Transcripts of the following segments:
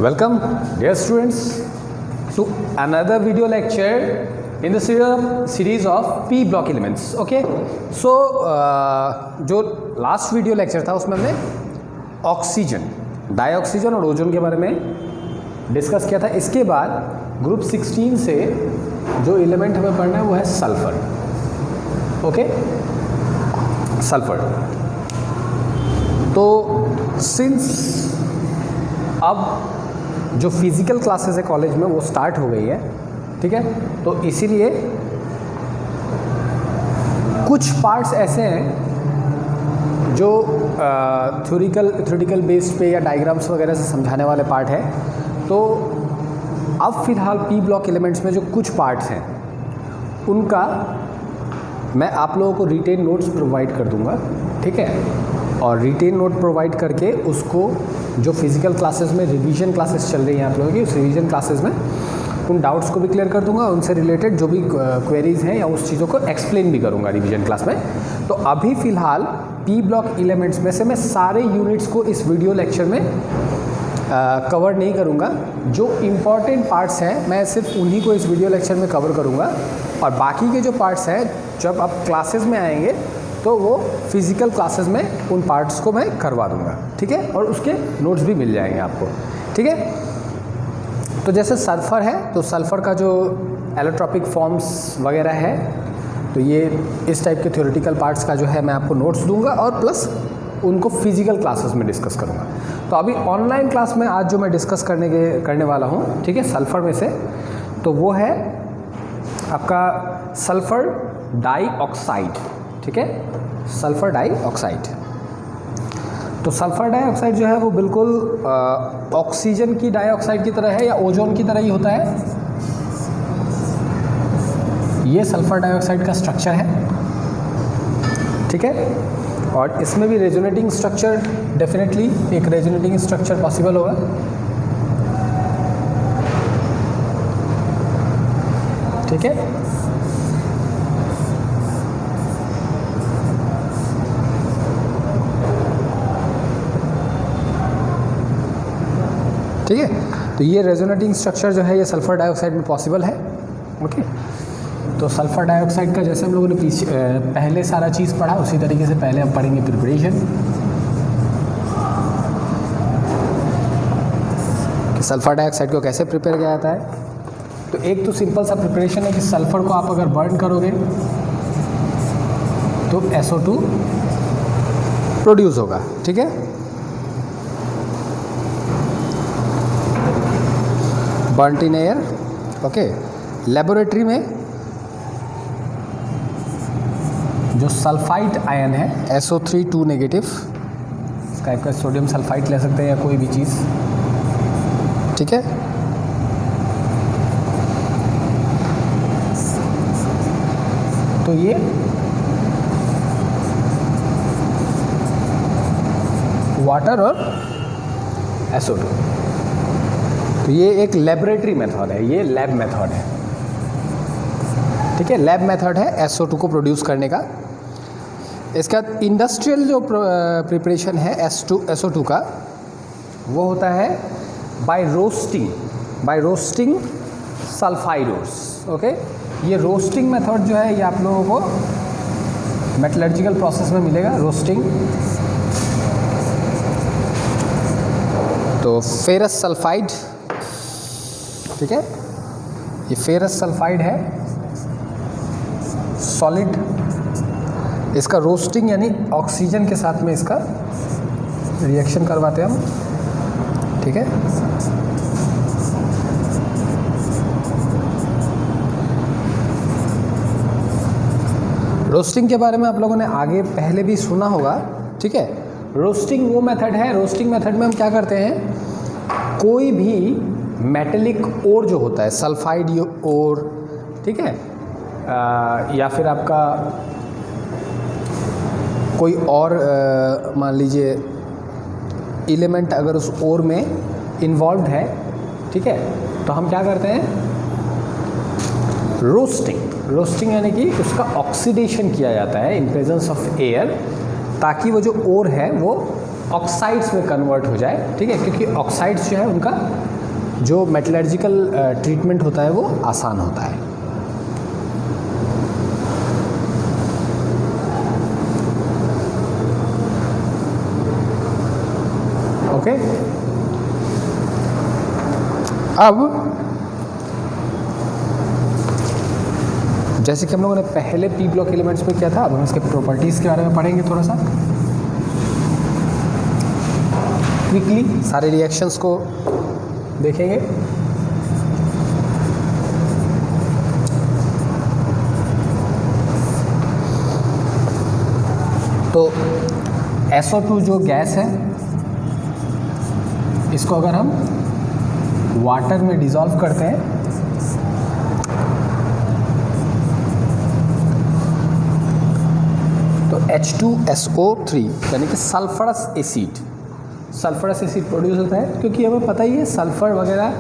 Welcome, dear students, to another video lecture in the series of P block elements. Okay, so जो last video lecture था उसमें हमने oxygen, dioxygen और ozone के बारे में डिस्कस किया था. इसके बाद ग्रुप 16 से जो एलिमेंट हमें पढ़ना है वो है सल्फर. Okay, sulphur. तो सिंस अब जो फिज़िकल क्लासेस है कॉलेज में वो स्टार्ट हो गई है, ठीक है, तो इसीलिए कुछ पार्ट्स ऐसे हैं जो थ्योरेटिकल बेस्ड पे या डायग्राम्स वगैरह से समझाने वाले पार्ट है. तो अब फ़िलहाल पी ब्लॉक एलिमेंट्स में जो कुछ पार्ट्स हैं उनका मैं आप लोगों को रिटेन नोट्स प्रोवाइड कर दूंगा, ठीक है. और रिटेन नोट प्रोवाइड करके उसको जो फिज़िकल क्लासेस में रिवीजन क्लासेस चल रही हैं आप लोगों की, उस रिवीजन क्लासेस में उन डाउट्स को भी क्लियर कर दूंगा, उनसे रिलेटेड जो भी क्वेरीज़ हैं या उस चीज़ों को एक्सप्लेन भी करूंगा रिवीजन क्लास में. तो अभी फ़िलहाल पी ब्लॉक एलिमेंट्स में से मैं सारे यूनिट्स को इस वीडियो लेक्चर में कवर नहीं करूंगा. जो इम्पॉर्टेंट पार्ट्स हैं मैं सिर्फ उन्हीं को इस वीडियो लेक्चर में कवर करूंगा, और बाकी के जो पार्ट्स हैं जब आप क्लासेस में आएंगे तो वो फिज़िकल क्लासेस में उन पार्ट्स को मैं करवा दूंगा, ठीक है, और उसके नोट्स भी मिल जाएंगे आपको, ठीक है. तो जैसे सल्फ़र है तो सल्फ़र का जो एलोट्रॉपिक फॉर्म्स वगैरह है तो ये इस टाइप के थ्योरेटिकल पार्ट्स का जो है मैं आपको नोट्स दूंगा और प्लस उनको फिज़िकल क्लासेस में डिस्कस करूंगा. तो अभी ऑनलाइन क्लास में आज जो मैं डिस्कस करने वाला हूँ, ठीक है, सल्फ़र में से, तो वो है आपका सल्फ़र डाइऑक्साइड, ठीक है, सल्फ़र डाइऑक्साइड. तो सल्फ़र डाइऑक्साइड जो है वो बिल्कुल ऑक्सीजन की डाइऑक्साइड की तरह है या ओजोन की तरह ही होता है. ये सल्फ़र डाइऑक्साइड का स्ट्रक्चर है, ठीक है, और इसमें भी रेजोनेटिंग स्ट्रक्चर, डेफिनेटली एक रेजोनेटिंग स्ट्रक्चर पॉसिबल होगा. ठीक है, ठीक है. तो ये रेजोनेटिंग स्ट्रक्चर जो है ये सल्फ़र डाइऑक्साइड में पॉसिबल है. ओके, तो सल्फ़र डाइऑक्साइड का जैसे हम लोगों ने पहले सारा चीज़ पढ़ा उसी तरीके से पहले हम पढ़ेंगे प्रिपरेशन, कि सल्फ़र डाइऑक्साइड को कैसे प्रिपेयर किया जाता है. तो एक तो सिंपल सा प्रिपरेशन है कि सल्फ़र को आप अगर बर्न करोगे तो SO2 प्रोड्यूस होगा, ठीक है. Burnt in air. Okay, laboratory में जो सल्फाइड आयन है SO3 नेगेटिव, इसका एक सोडियम सल्फाइड ले सकते हैं या कोई भी चीज़, ठीक है. तो ये वाटर और SO2, तो ये एक लेबोरेटरी मेथड है, ये लैब मेथड है, ठीक है, लैब मेथड है SO2 को प्रोड्यूस करने का. इसका इंडस्ट्रियल जो प्रिपरेशन है SO2 का वो होता है बाय रोस्टिंग सल्फाइडोस. ओके, ये रोस्टिंग मेथड जो है ये आप लोगों को मेटलर्जिकल प्रोसेस में मिलेगा, रोस्टिंग. तो फेरस सल्फाइड, ठीक है, ये फेरस सल्फाइड है सॉलिड. इसका रोस्टिंग यानी ऑक्सीजन के साथ में इसका रिएक्शन करवाते हैं हम, ठीक है. रोस्टिंग के बारे में आप लोगों ने आगे पहले भी सुना होगा, ठीक है. रोस्टिंग वो मेथड है, रोस्टिंग मेथड में हम क्या करते हैं, कोई भी मेटेलिक ओर जो होता है, सल्फाइड ओर, ठीक है, या फिर आपका कोई और मान लीजिए एलिमेंट अगर उस ओर में इन्वॉल्व है, ठीक है, तो हम क्या करते हैं, रोस्टिंग यानी कि उसका ऑक्सीडेशन किया जाता है इन प्रेजेंस ऑफ एयर, ताकि वो जो ओर है वो ऑक्साइड्स में कन्वर्ट हो जाए, ठीक है, क्योंकि ऑक्साइड्स जो है उनका जो मेटलर्जिकल ट्रीटमेंट होता है वो आसान होता है। ओके, अब जैसे कि हम लोगों ने पहले पी ब्लॉक एलिमेंट्स में किया था, अब हम इसके प्रॉपर्टीज़ के बारे में पढ़ेंगे थोड़ा सा क्विकली, सारे रिएक्शंस को देखेंगे। तो SO2 जो गैस है, इसको अगर हम वाटर में डिसॉल्व करते हैं तो H2SO3 यानी कि सल्फरस एसिड प्रोड्यूस होता है, क्योंकि हमें पता ही है सल्फर वगैरह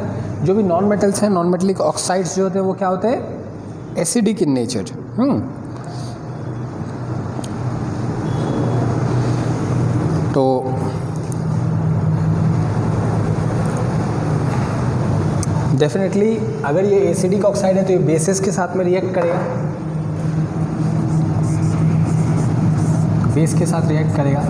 जो भी नॉन मेटल्स हैं, नॉन मेटलिक ऑक्साइड्स जो होते हैं वो क्या होते हैं, एसिडिक इन नेचर। तो डेफिनेटली अगर ये एसिडिक ऑक्साइड है तो ये बेसिस के साथ में रिएक्ट करेगा, बेस के साथ रिएक्ट करेगा।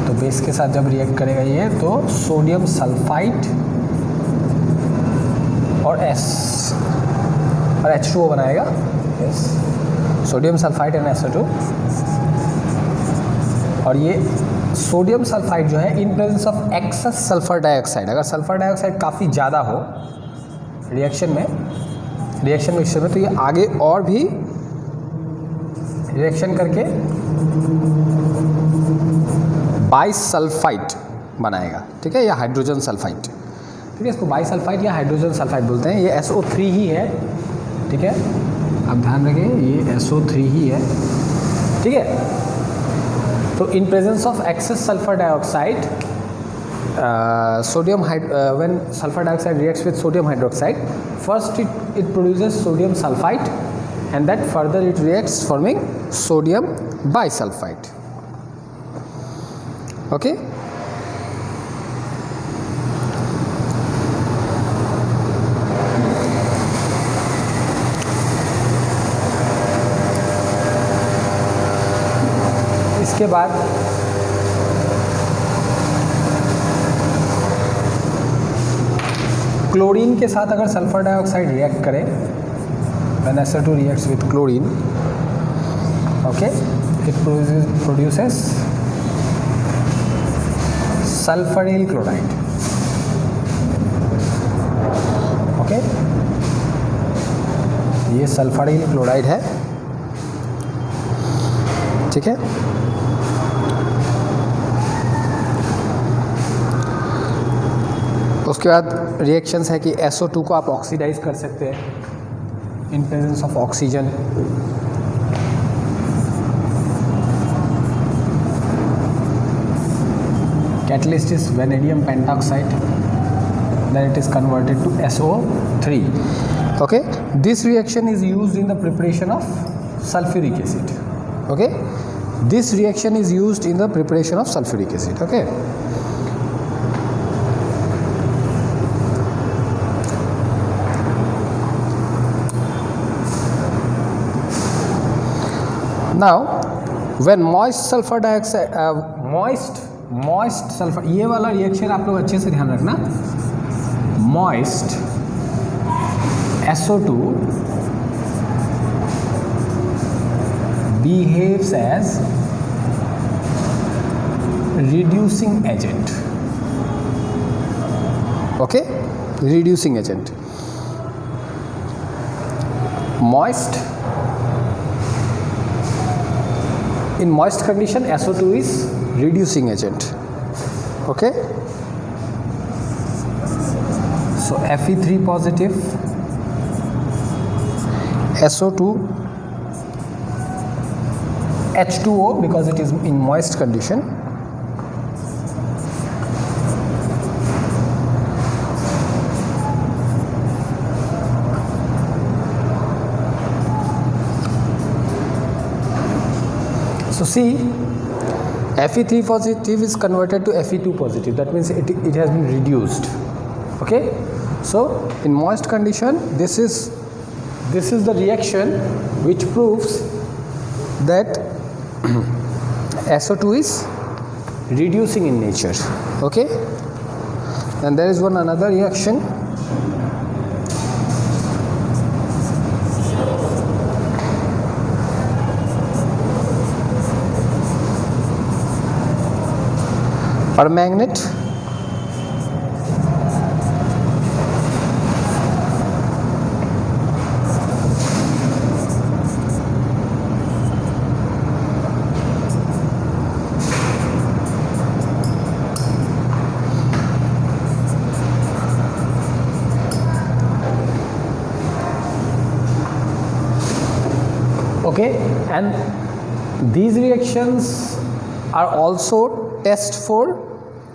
तो बेस के साथ जब रिएक्ट करेगा ये, तो सोडियम सल्फाइड और H2O बनाएगा। Yes, sodium sulphide and SO2। और ये सोडियम सल्फाइड जो है in presence of excess sulphur dioxide, अगर सल्फर डाइऑक्साइड काफ़ी ज़्यादा हो रिएक्शन मिक्सचर में, तो ये आगे और भी रिएक्शन करके बाइसल्फाइड बनाएगा, ठीक है, या हाइड्रोजन सल्फाइड, ठीक है, इसको बाइसल्फाइड या हाइड्रोजन सल्फाइड बोलते हैं। ये SO3 ही है, ठीक है, आप ध्यान रखिए ये SO3 ही है, ठीक है। तो in presence of excess sulfur dioxide, when sulfur dioxide reacts with sodium hydroxide, first it produces sodium sulfite, and that further it reacts forming sodium bisulfite. Okay. इसके बाद क्लोरीन के साथ अगर सल्फर डाइऑक्साइड रिएक्ट करे, when SO2 reacts with chlorine, okay, it produces sulfuryl chloride, okay, ये सल्फरइल chloride है, ठीक है। उसके बाद रिएक्शंस है कि SO2 को आप ऑक्सीडाइज कर सकते हैं इन presence of oxygen, catalyst is vanadium pentoxide, then it is converted to SO3. Okay, this reaction is used in the preparation of sulfuric acid. Okay, this reaction is used in the preparation of sulfuric acid. Okay, now when moist sulfur dioxide moist sulfur, ये वाला reaction आप लोग अच्छे से ध्यान रखना, moist SO2 behaves as reducing agent, okay, reducing agent. Moist, in moist condition SO2 is reducing agent, okay. So Fe3 positive, SO2, H2O because it is in moist condition, so see Fe3 positive is converted to Fe2 positive. That means it has been reduced. Okay, so in moist condition, this is the reaction which proves that SO2 is reducing in nature. Okay, and there is one another reaction. Permanganate okay, and these reactions are also test for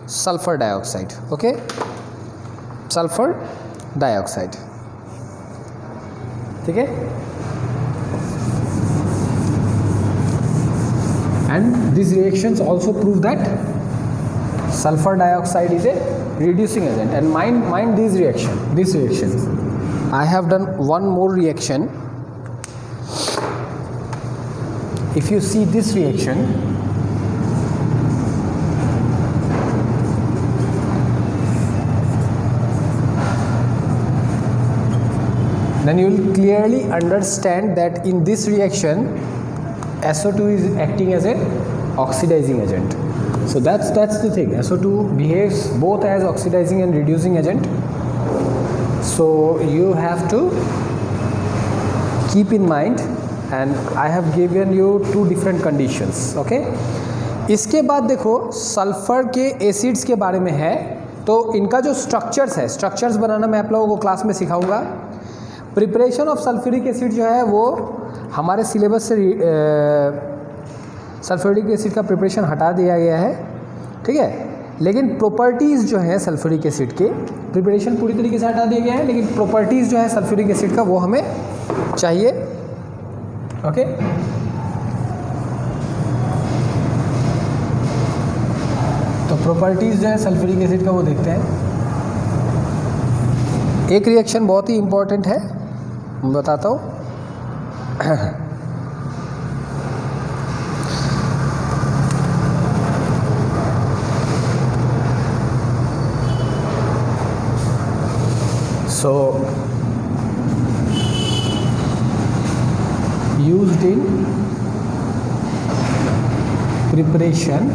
sulfur dioxide. Okay, sulfur dioxide. ठीक है, and these reactions also prove that sulfur dioxide is a reducing agent. And mind this reaction. I have done one more reaction. If you see this reaction, then you will clearly understand that in this reaction SO2 is acting as an oxidizing agent. So that's the thing. SO2 behaves both as oxidizing and reducing agent. So you have to keep in mind, and I have given you two different conditions. Okay, इसके बाद देखो sulphur के acids के बारे में है, तो इनका जो स्ट्रक्चर्स बनाना मैं आप लोगों को क्लास में सिखाऊंगा। प्रिपरेशन ऑफ सल्फ्यूरिक एसिड जो है वो हमारे सिलेबस से सल्फ्यूरिक एसिड का प्रिपरेशन हटा दिया गया है, ठीक है, लेकिन प्रॉपर्टीज़ जो है सल्फ्यूरिक एसिड के प्रिपरेशन पूरी तरीके से हटा दिया गया है, लेकिन प्रॉपर्टीज़ जो है सल्फ्यूरिक एसिड का वो हमें चाहिए। ओके, तो प्रॉपर्टीज़ जो है सल्फ्यूरिक एसिड का वो देखते हैं। एक रिएक्शन बहुत ही इम्पोर्टेंट है, मैं बताता हूँ। So used in preparation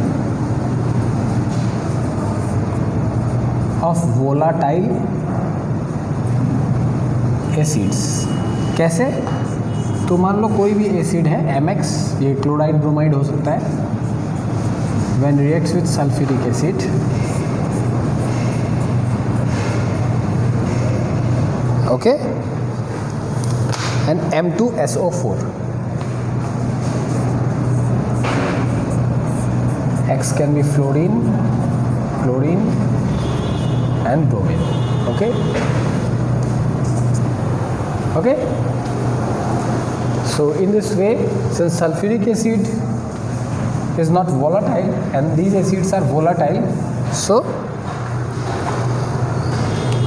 of volatile acids। कैसे? तो मान लो कोई भी एसिड है MX, ये क्लोराइड ब्रोमाइड हो सकता है, when reacts with sulfuric acid, okay, and M2SO4, X can be fluorine, chlorine and bromine. Okay, okay, so in this way, since sulfuric acid is not volatile and these acids are volatile, so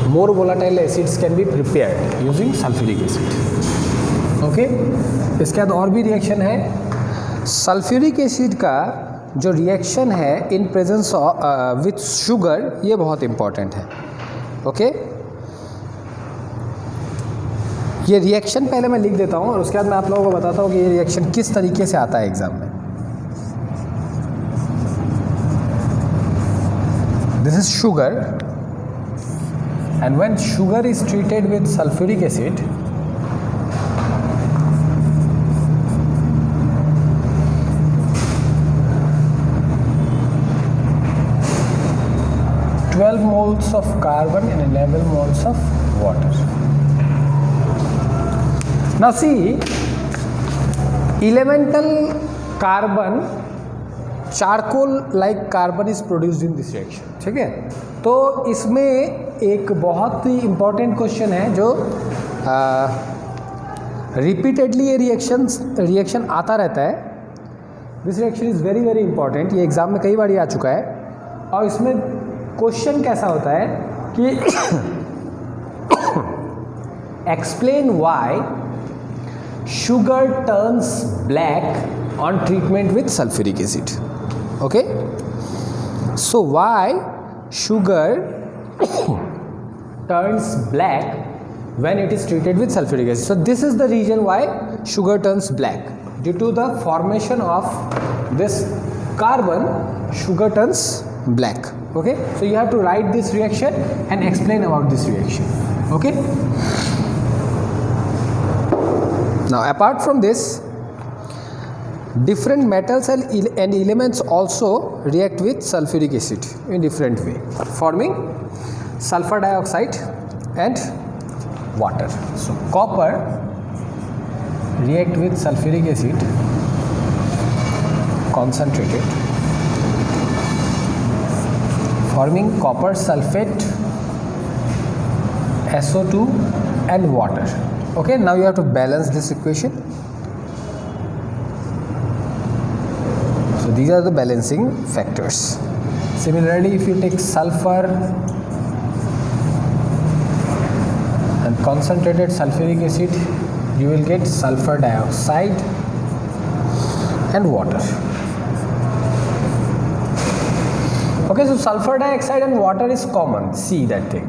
more volatile acids can be prepared using sulfuric acid. Okay, इसके बाद और भी reaction है। Sulphuric acid का जो reaction है in presence with sugar, ये बहुत इम्पॉर्टेंट है। ओके, ये रिएक्शन पहले मैं लिख देता हूँ और उसके बाद मैं आप लोगों को बताता हूँ कि ये रिएक्शन किस तरीके से आता है एग्जाम में। This is sugar, and when sugar is treated with sulfuric acid, (12 moles of carbon and 11 moles of water). Now see, elemental carbon, charcoal like carbon is produced in this reaction, ठीक है। तो इसमें एक बहुत ही important question है जो repeatedly ये reaction आता रहता है, this reaction is very very important, ये एग्ज़ाम में कई बार आ चुका है। और इसमें क्वेश्चन कैसा होता है कि explain why sugar turns black on treatment with sulphuric acid. Okay, so why sugar turns black when it is treated with sulfuric acid. So this is the reason why sugar turns black. Due to the formation of this carbon, sugar turns black. Okay, so you have to write this reaction and explain about this reaction. Okay, now apart from this, different metals and elements also react with sulfuric acid in different way, forming sulfur dioxide and water. So copper react with sulfuric acid concentrated, forming copper sulfate, SO2 and water. Okay, now you have to balance this equation. So these are the balancing factors. Similarly, if you take sulfur and concentrated sulfuric acid, you will get sulfur dioxide and water. Okay, so sulfur dioxide and water is common, see that thing,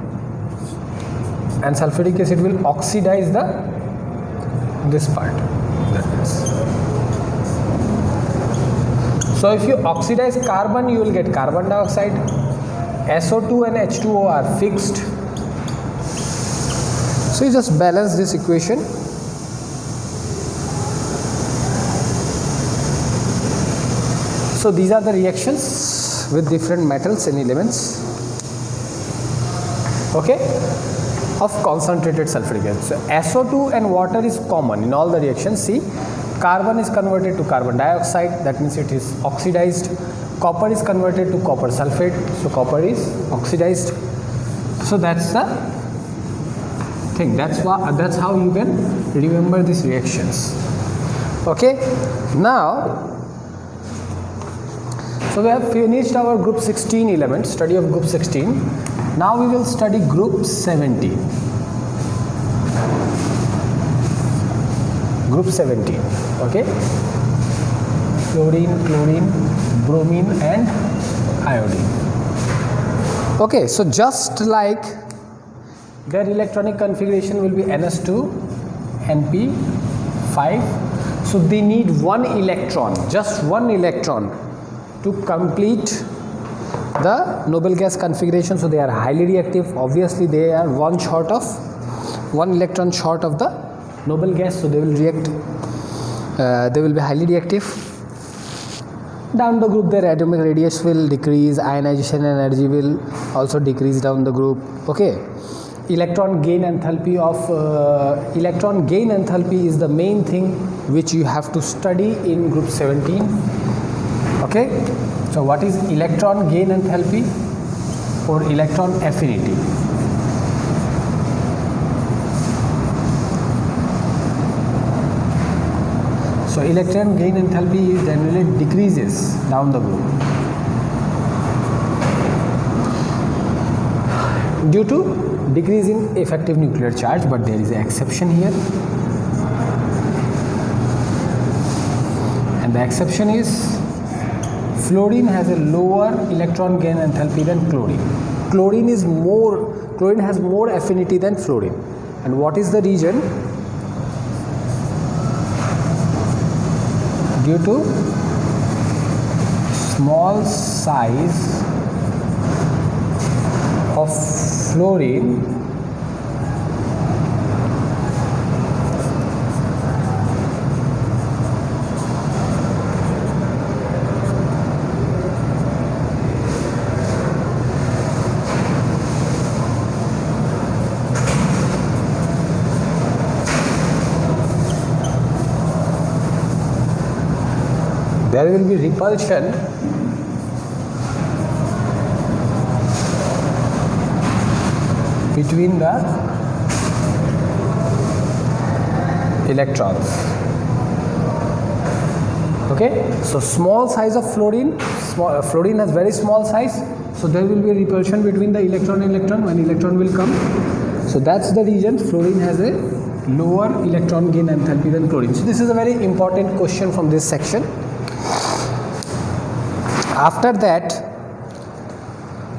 and sulfuric acid will oxidize this part, that is. So if you oxidize carbon, you will get carbon dioxide. SO2 and H2O are fixed. So you just balance this equation. So these are the reactions with different metals and elements, okay, of concentrated sulfuric acid. So SO2 and water is common in all the reactions. See, carbon is converted to carbon dioxide, that means it is oxidized. Copper is converted to copper sulfate, so copper is oxidized. So that's the thing. That's how you can remember these reactions. Okay, now so we have finished our group 16 elements, study of group 16. Now we will study group 17. Group 17, okay, fluorine, chlorine, bromine and iodine. Okay, so just like their electronic configuration will be NS2, NP5, so they need one electron, just one electron to complete the noble gas configuration. So they are highly reactive. Obviously they are one electron short of the noble gas, so they will react, they will be highly reactive. Down the group their atomic radius will decrease, ionization energy will also decrease down the group. Okay, electron gain enthalpy is the main thing which you have to study in group 17. Okay, so what is electron gain enthalpy or electron affinity? So electron gain enthalpy is generally decreases down the group due to decrease in effective nuclear charge, but there is an exception here, and the exception is fluorine has a lower electron gain enthalpy than chlorine. Chlorine has more affinity than fluorine. And what is the reason? Due to small size of fluorine there will be repulsion between the electrons. Okay, so small size of fluorine, fluorine has very small size, so there will be a repulsion between the electron and electron when electron will come. So that's the reason fluorine has a lower electron gain enthalpy than chlorine. So this is a very important question from this section. After that,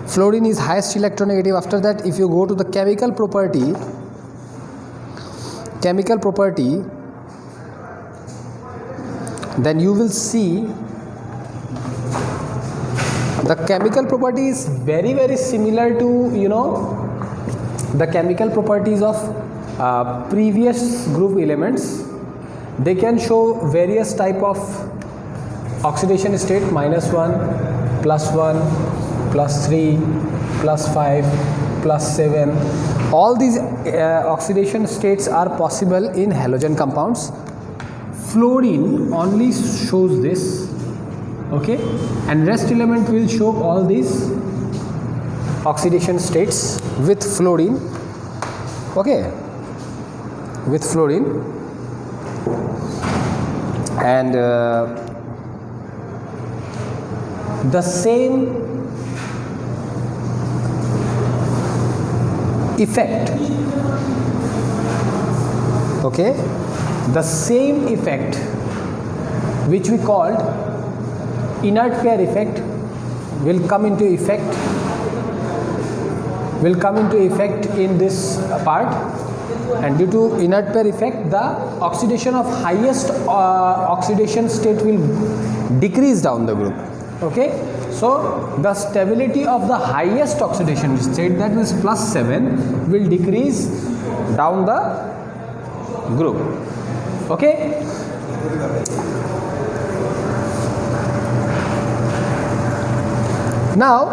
fluorine is highest electronegative. After that, if you go to the chemical property, then you will see the chemical property is very, very similar to, you know, the chemical properties of previous group elements. They can show various type of oxidation state, -1, +1, +3, +5, +7. All these oxidation states are possible in halogen compounds. Fluorine only shows this, okay, and rest element will show all these oxidation states with fluorine, okay, with fluorine. And the same effect, okay, the same effect which we called inert pair effect will come into effect in this part, and due to inert pair effect the oxidation of highest oxidation state will decrease down the group, okay. So the stability of the highest oxidation state, that is +7, will decrease down the group, okay. Now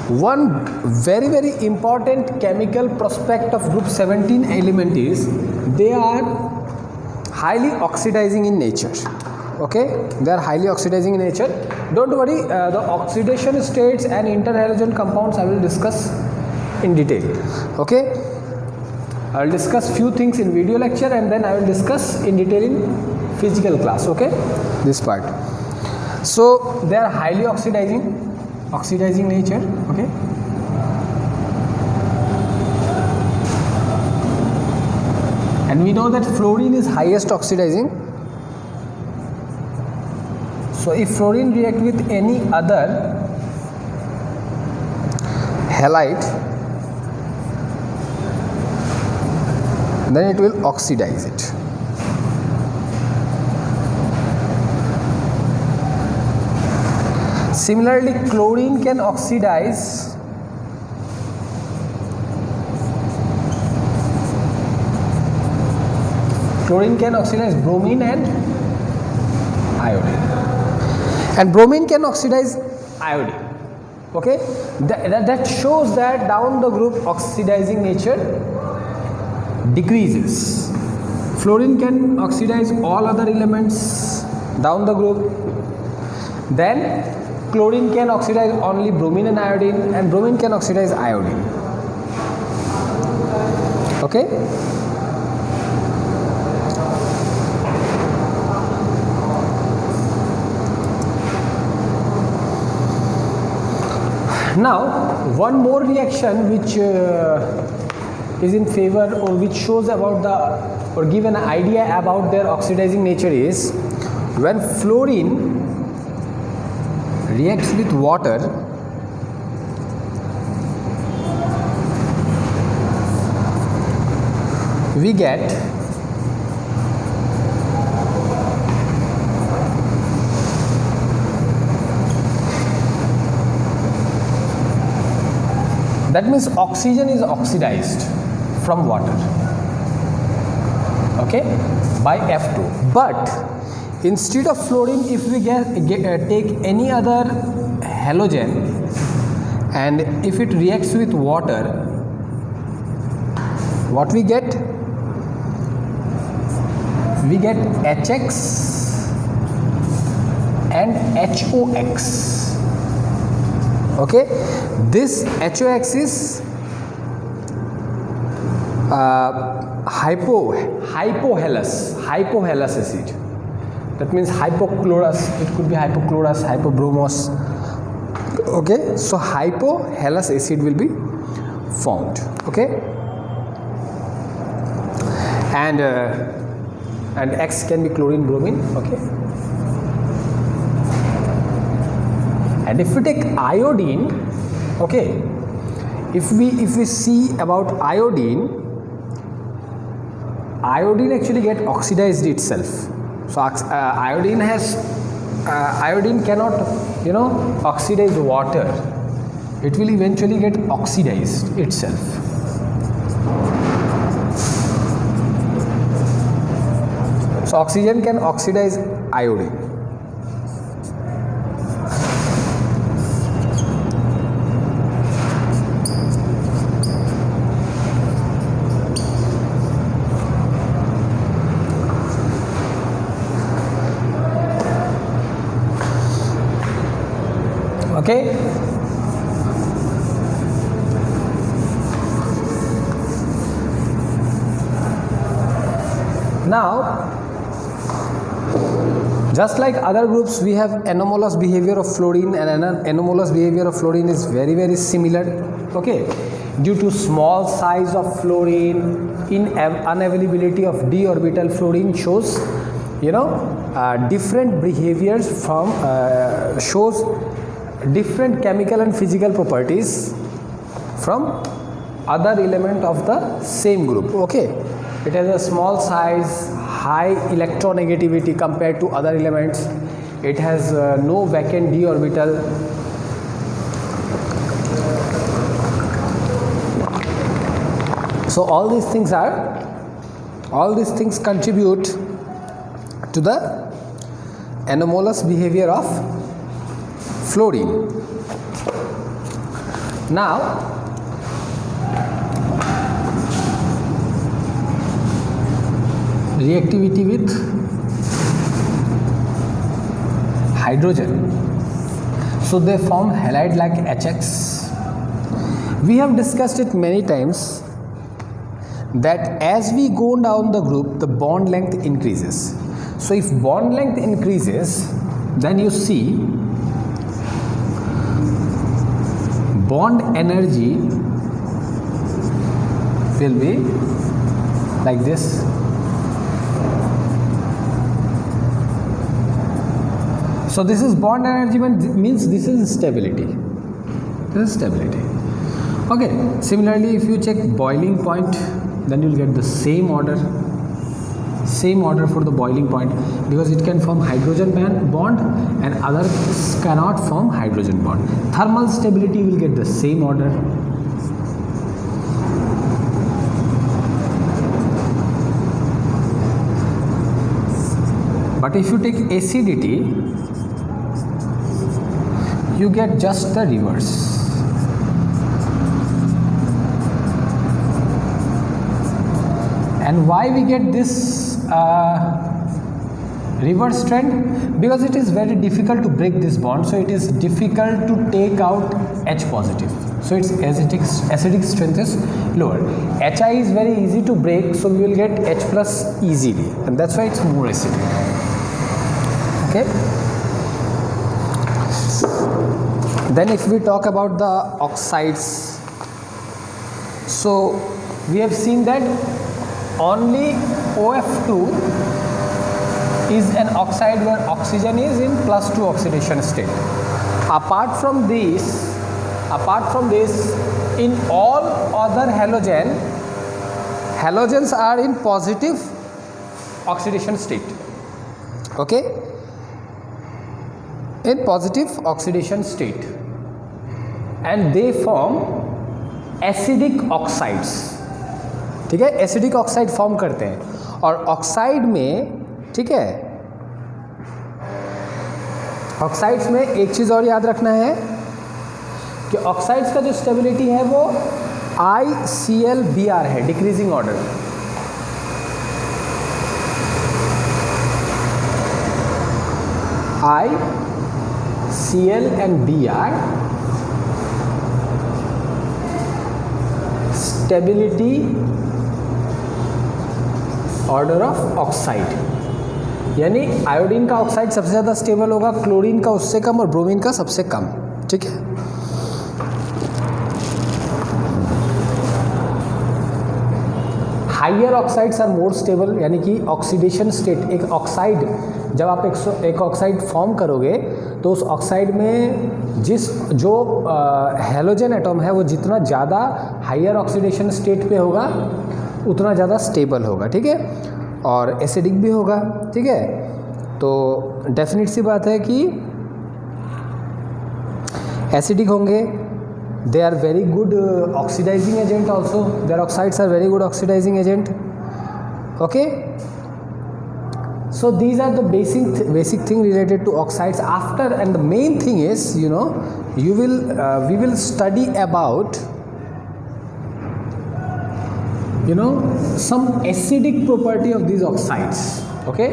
one very, very important chemical prospect of group 17 element is they are highly oxidizing in nature, okay, they are highly oxidizing in nature. Don't worry, the oxidation states and interhalogen compounds I will discuss in detail, okay. I will discuss few things in video lecture and then I will discuss in detail in physical class, okay, this part. So they are highly oxidizing nature, okay. And we know that fluorine is highest oxidizing. So if fluorine react with any other halide, then it will oxidize it. Similarly, chlorine can oxidize bromine and iodine, and bromine can oxidize iodine, okay. That shows that down the group oxidizing nature decreases. Fluorine can oxidize all other elements down the group, then chlorine can oxidize only bromine and iodine, and bromine can oxidize iodine, okay. Now one more reaction which is in favor or which shows about the or give an idea about their oxidizing nature is when fluorine reacts with water, we get that means oxygen is oxidized from water, okay, by F2. But instead of fluorine, if we take any other halogen and if it reacts with water, what we get? We get HX and HOX, okay. This HOX is hypohalous acid. that means hypochlorous, it could be hypochlorous, hypobromous. Okay, so hypohalous acid will be formed. Okay, and X can be chlorine, bromine. Okay, and if we take iodine, okay, if we see about iodine actually get oxidized itself. So iodine cannot oxidize water. It will eventually get oxidized itself. So oxygen can oxidize iodine. Okay, now just like other groups, we have anomalous behavior of fluorine, and anomalous behavior of fluorine is very, very similar. Okay, due to small size of fluorine, unavailability of d orbital fluorine shows different behaviors from shows different chemical and physical properties from other element of the same group. Okay, it has a small size, high electronegativity compared to other elements. It has no vacant d orbital. So all these things contribute to the anomalous behavior of fluorine. Now reactivity with hydrogen, so they form halide like HX. We have discussed it many times that as we go down the group, the bond length increases. So if bond length increases, then you see bond energy will be like this. So this is bond energy, means this is stability. This is stability. Okay, similarly if you check boiling point, then you will get the same order for the boiling point, because it can form hydrogen bond and others cannot form hydrogen bond. Thermal stability will get the same order. But if you take acidity, you get just the reverse. And why we get this reverse trend? Because it is very difficult to break this bond, so it is difficult to take out H positive, so its acidic strength is lower. Hi is very easy to break, so we will get H plus easily, and that's why it's more acidic. Okay, then if we talk about the oxides, so we have seen that only OF2 is an oxide where oxygen is in +2 oxidation state. Apart from this, in all other halogens are in positive oxidation state. Okay, in positive oxidation state, and they form acidic oxides. ठीक है, acidic oxide form करते हैं. और oxide में, ठीक है, oxides में एक चीज़ और याद रखना है कि ऑक्साइड्स का जो स्टेबिलिटी है वो ICl-Br है, decreasing order. ICl and Br stability order of oxide. यानी आयोडीन का ऑक्साइड सबसे ज़्यादा स्टेबल होगा, क्लोरीन का उससे कम और ब्रोमीन का सबसे कम। ठीक है, higher oxides are more stable, यानी कि ऑक्सीडेशन स्टेट, एक ऑक्साइड जब आप एक ऑक्साइड फॉर्म करोगे तो उस ऑक्साइड में जो हेलोजन एटॉम है वो जितना ज़्यादा हाइयर ऑक्सीडेशन स्टेट पे होगा उतना ज़्यादा स्टेबल होगा। ठीक है, और एसिडिक भी होगा। ठीक है, तो डेफिनेट सी बात है कि एसिडिक होंगे। They are very good oxidizing agent also. Their oxides are very good oxidizing agent. Okay. So these are the basic thing related to oxides. After, and the main thing is, we will study about some acidic property of these oxides. Okay,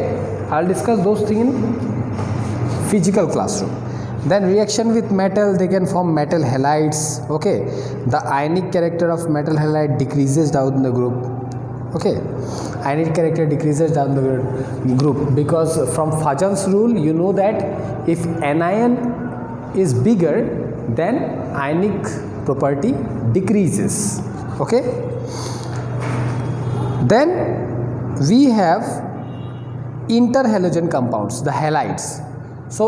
I'll discuss those things in physical classroom. Then reaction with metal, they can form metal halides. Okay, the ionic character of metal halide decreases down the group. Okay, ionic character decreases down the group because from Fajan's rule you know that if anion is bigger then ionic property decreases. Okay, then we have interhalogen compounds, the halides. So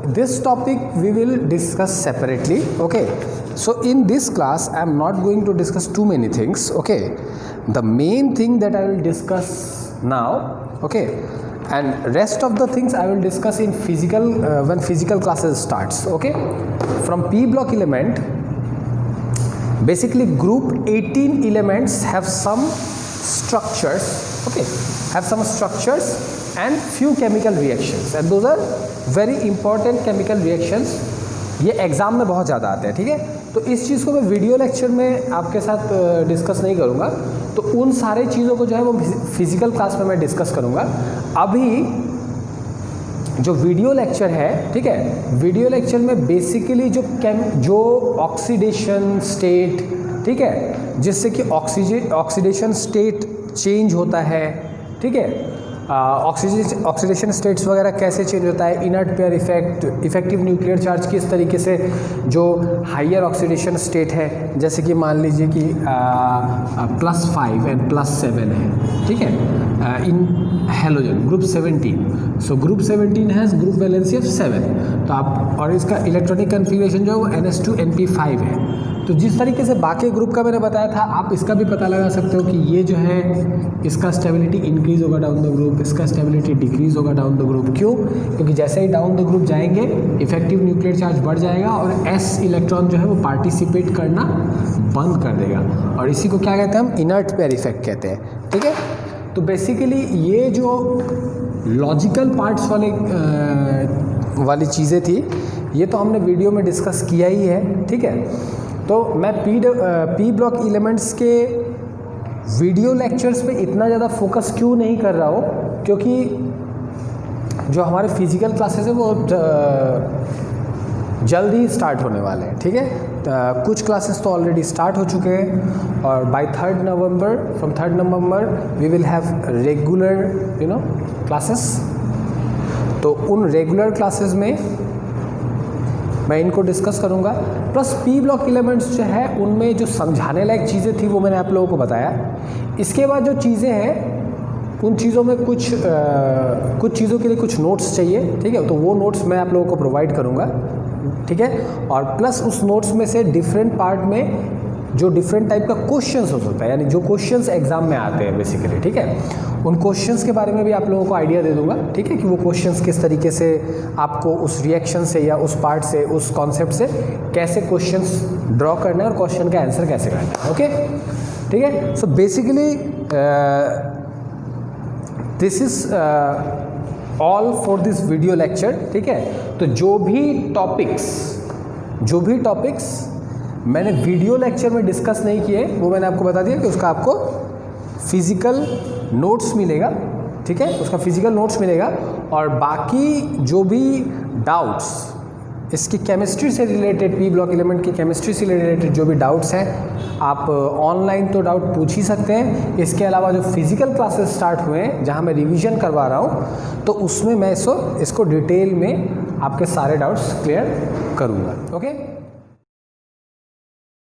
this topic we will discuss separately. Okay, so in this class I am not going to discuss too many things. Okay, the main thing that I will discuss now, okay, and rest of the things I will discuss in physical when physical classes starts. Okay, from P block element, basically group 18 elements have some structures. Okay, have some structures and few chemical reactions, and those are very important chemical reactions. ये exam में बहुत ज़्यादा आते हैं। ठीक है, तो इस चीज़ को मैं वीडियो लेक्चर में आपके साथ डिस्कस नहीं करूँगा, तो उन सारे चीज़ों को जो है वो फिज़िकल क्लास में मैं डिस्कस करूँगा। अभी जो वीडियो लेक्चर है, ठीक है, वीडियो लेक्चर में बेसिकली जो ऑक्सीडेशन स्टेट, ठीक है, जिससे कि ऑक्सीडेशन स्टेट चेंज होता है। ठीक है, ऑक्सीडेशन स्टेट्स वगैरह कैसे चेंज होता है, inert pair effect, effective nuclear charge किस तरीके से जो हाइयर ऑक्सीडेशन स्टेट है, जैसे कि मान लीजिए कि +5 एंड +7 है। ठीक है, in halogen group 17, so group 17 has group valency of 7, तो आप, और इसका इलेक्ट्रॉनिक कन्फिग्रेशन जो है वो NH2NP5 है। तो जिस तरीके से बाकी ग्रुप का मैंने बताया था, आप इसका भी पता लगा सकते हो कि ये जो है इसका स्टेबिलिटी इंक्रीज होगा डाउन द ग्रुप, इसका स्टेबिलिटी डिक्रीज होगा डाउन द ग्रुप। क्यों? क्योंकि जैसे ही डाउन द ग्रुप जाएंगे इफेक्टिव न्यूक्लियर चार्ज बढ़ जाएगा और s इलेक्ट्रॉन जो है वो पार्टिसिपेट करना बंद कर देगा, और इसी को क्या कहते हैं हम, इनर्ट पेयर इफेक्ट कहते हैं। ठीक है, तो बेसिकली ये जो लॉजिकल पार्ट्स वाली चीज़ें थी, ये तो हमने वीडियो में डिस्कस किया ही है। ठीक है, तो मैं पी ब्लॉक एलिमेंट्स के वीडियो लेक्चर्स पे इतना ज़्यादा फोकस क्यों नहीं कर रहा हूँ, क्योंकि जो हमारे फिजिकल क्लासेस हैं वो जल्द ही स्टार्ट होने वाले हैं। ठीक है, कुछ क्लासेस तो ऑलरेडी स्टार्ट हो चुके हैं, और by 3 November, from 3 November we will have regular classes. तो उन रेगुलर क्लासेस में मैं इनको डिस्कस करूंगा, प्लस पी ब्लॉक एलिमेंट्स जो है उनमें जो समझाने लायक चीज़ें थी वो मैंने आप लोगों को बताया। इसके बाद जो चीज़ें हैं उन चीज़ों में कुछ चीज़ों के लिए कुछ नोट्स चाहिए। ठीक है, तो वो नोट्स मैं आप लोगों को प्रोवाइड करूंगा। ठीक है, और प्लस उस नोट्स में से डिफरेंट पार्ट में जो डिफरेंट टाइप का क्वेश्चंस हो सकता है, यानी जो क्वेश्चंस एग्जाम में आते हैं बेसिकली। ठीक है, उन क्वेश्चंस के बारे में भी आप लोगों को आइडिया दे दूंगा। ठीक है, कि वो क्वेश्चंस किस तरीके से आपको उस रिएक्शन से या उस पार्ट से, उस कॉन्सेप्ट से कैसे क्वेश्चंस ड्रॉ करना है और क्वेश्चन का आंसर कैसे करना है। ओके, ठीक है, so basically this is all for this video lecture. ठीक है, तो जो भी टॉपिक्स मैंने वीडियो लेक्चर में डिस्कस नहीं किए वो मैंने आपको बता दिया कि उसका आपको फिजिकल नोट्स मिलेगा। ठीक है, उसका फिजिकल नोट्स मिलेगा, और बाकी जो भी डाउट्स इसकी केमिस्ट्री से रिलेटेड, पी ब्लॉक एलिमेंट की केमिस्ट्री से रिलेटेड जो भी डाउट्स हैं आप ऑनलाइन तो डाउट पूछ ही सकते हैं। इसके अलावा जो फिज़िकल क्लासेस स्टार्ट हुए हैं जहां मैं रिवीजन करवा रहा हूं, तो उसमें मैं इसको डिटेल में आपके सारे डाउट्स क्लियर करूंगा। ओके।